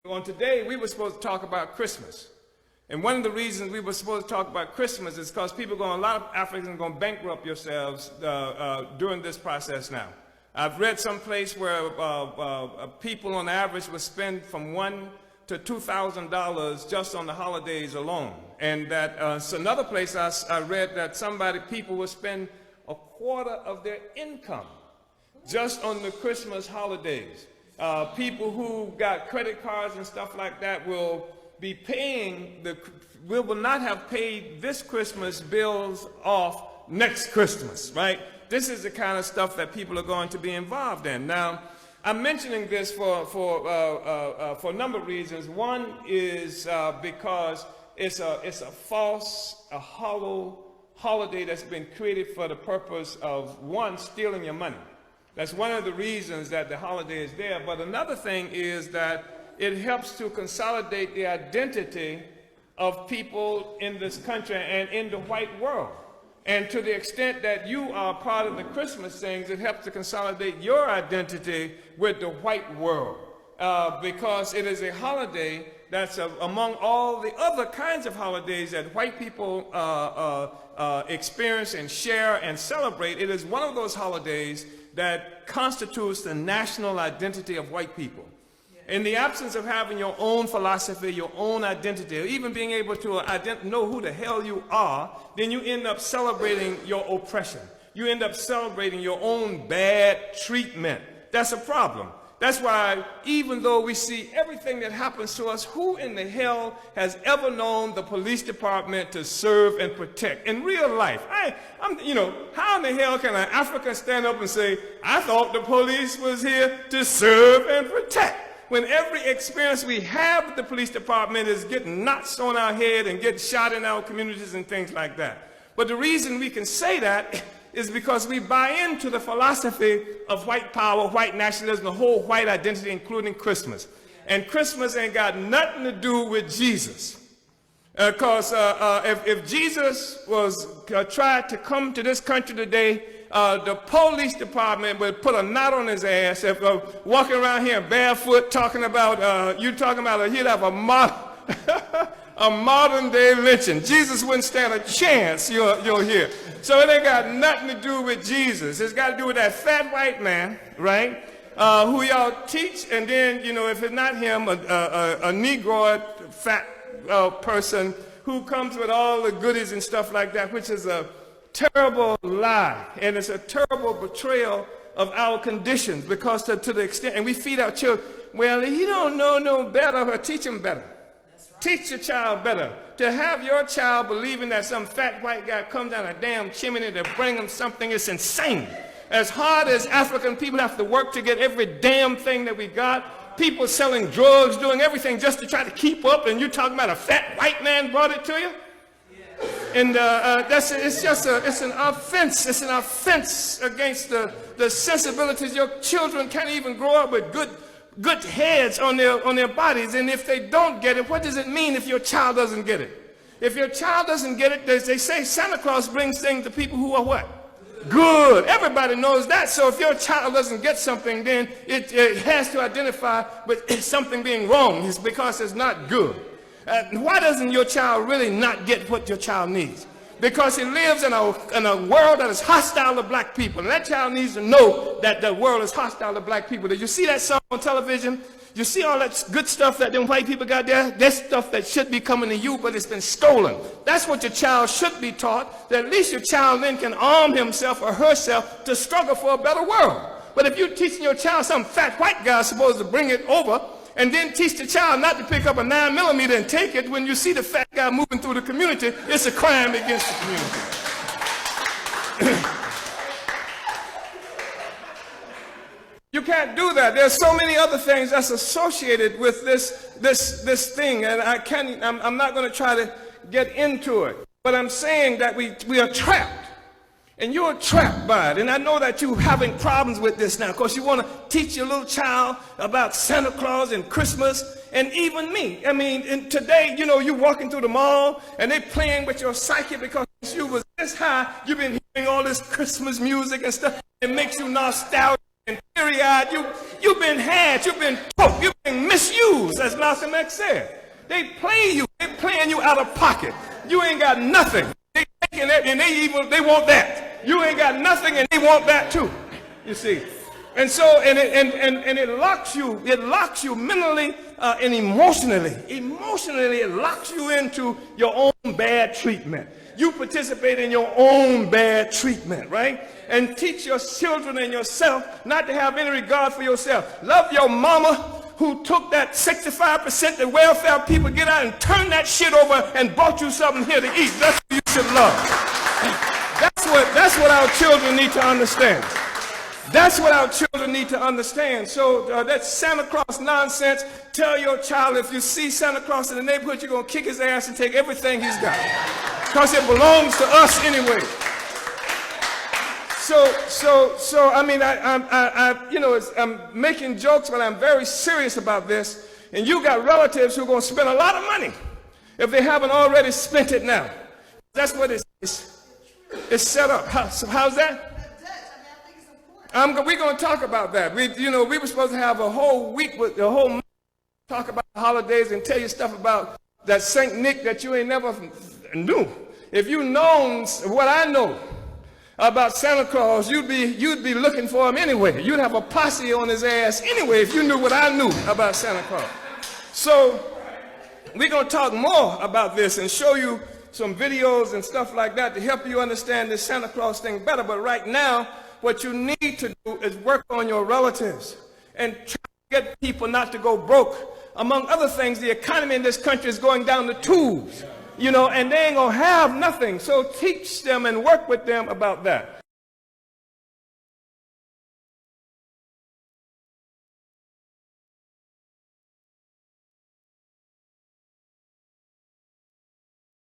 On today, we were supposed to talk about Christmas. And one of the reasons we were supposed to talk about Christmas is because a lot of Africans are going to bankrupt yourselves during this process now. I've read someplace where people on average will spend from $1,000 to $2,000 just on the holidays alone. And that so another place I read that people will spend a quarter of their income just on the Christmas holidays. People who got credit cards and stuff like that will be paying will not have paid this Christmas bills off next Christmas, right? This is the kind of stuff that people are going to be involved in. Now, I'm mentioning this for a number of reasons. One is because it's a false, a hollow holiday that's been created for the purpose of, one, stealing your money. That's one of the reasons that the holiday is there. But another thing is that it helps to consolidate the identity of people in this country and in the white world. And to the extent that you are part of the Christmas things, it helps to consolidate your identity with the white world. Because it is a holiday that's among all the other kinds of holidays that white people experience and share and celebrate. It is one of those holidays that constitutes the national identity of white people. In the absence of having your own philosophy, your own identity, or even being able to know who the hell you are, then you end up celebrating your oppression. You end up celebrating your own bad treatment. That's a problem. That's why even though we see everything that happens to us, who in the hell has ever known the police department to serve and protect? In real life, how in the hell can an African stand up and say, I thought the police was here to serve and protect? When every experience we have with the police department is getting knots on our head and getting shot in our communities and things like that. But the reason we can say that is because we buy into the philosophy of white power, white nationalism, the whole white identity, including Christmas. And Christmas ain't got nothing to do with Jesus. Because if Jesus was tried to come to this country today, the police department would put a knot on his ass if walking around here barefoot talking about, he'd have a modern day lynching. Jesus wouldn't stand a chance, you'll hear. So it ain't got nothing to do with Jesus. It's got to do with that fat white man, right, who y'all teach, and then, if it's not him, a Negroid fat person who comes with all the goodies and stuff like that, which is a terrible lie, and it's a terrible betrayal of our conditions, because to the extent, and we feed our children, well, you don't know no better, or teach them better. Teach your child better. To have your child believing that some fat white guy comes down a damn chimney to bring them something is insane. As hard as African people have to work to get every damn thing that we got, people selling drugs, doing everything just to try to keep up, and you're talking about a fat white man brought it to you? And it's an offense. It's an offense against the sensibilities. Your children can't even grow up with good heads on their bodies, and if they don't get it, what does it mean if your child doesn't get it? If your child doesn't get it, they say Santa Claus brings things to people who are what? Good. Everybody knows that. So if your child doesn't get something, then it has to identify with something being wrong. It's because it's not good. Why doesn't your child really not get what your child needs? Because he lives in a world that is hostile to black people. And that child needs to know that the world is hostile to black people. Did you see that song on television? You see all that good stuff that them white people got there? That's stuff that should be coming to you, but it's been stolen. That's what your child should be taught, that at least your child then can arm himself or herself to struggle for a better world. But if you're teaching your child some fat white guy is supposed to bring it over, and then teach the child not to pick up a 9mm and take it, when you see the fat guy moving through the community, it's a crime against the community. You can't do that. There's so many other things that's associated with this thing, and I'm not going to try to get into it. But I'm saying that we are trapped. And you're trapped by it. And I know that you're having problems with this now, because you want to teach your little child about Santa Claus and Christmas, and even me. I mean, and today, you're walking through the mall, and they're playing with your psyche because you was this high. You've been hearing all this Christmas music and stuff. It makes you nostalgic. been teary-eyed, you've been had, you've been poked, you've been misused, as Malcolm X said. They play you, they're playing you out of pocket. You ain't got nothing. They taking it and they want that. You ain't got nothing and they want that too. You see. And so, and it locks you mentally and emotionally. Emotionally, it locks you into your own bad treatment. You participate in your own bad treatment, right? And teach your children and yourself not to have any regard for yourself. Love your mama who took that 65% that welfare people get out and turned that shit over and brought you something here to eat. That's what you should love. That's what our children need to understand. That's what our children need to understand. So that Santa Claus nonsense, tell your child if you see Santa Claus in the neighborhood, you're going to kick his ass and take everything he's got. Because it belongs to us anyway. So I mean, I'm making jokes, but I'm very serious about this. And you got relatives who are going to spend a lot of money if they haven't already spent it now. That's what it's set up. How's that? We're going to talk about that. We were supposed to have a whole week with the whole month, talk about the holidays and tell you stuff about that Saint Nick that you ain't never knew. If you known what I know about Santa Claus, you'd be looking for him anyway. You'd have a posse on his ass anyway if you knew what I knew about Santa Claus. So we're going to talk more about this and show you some videos and stuff like that to help you understand this Santa Claus thing better. But right now, what you need to do is work on your relatives and try to get people not to go broke. Among other things, the economy in this country is going down the tubes, and they ain't going to have nothing. So teach them and work with them about that.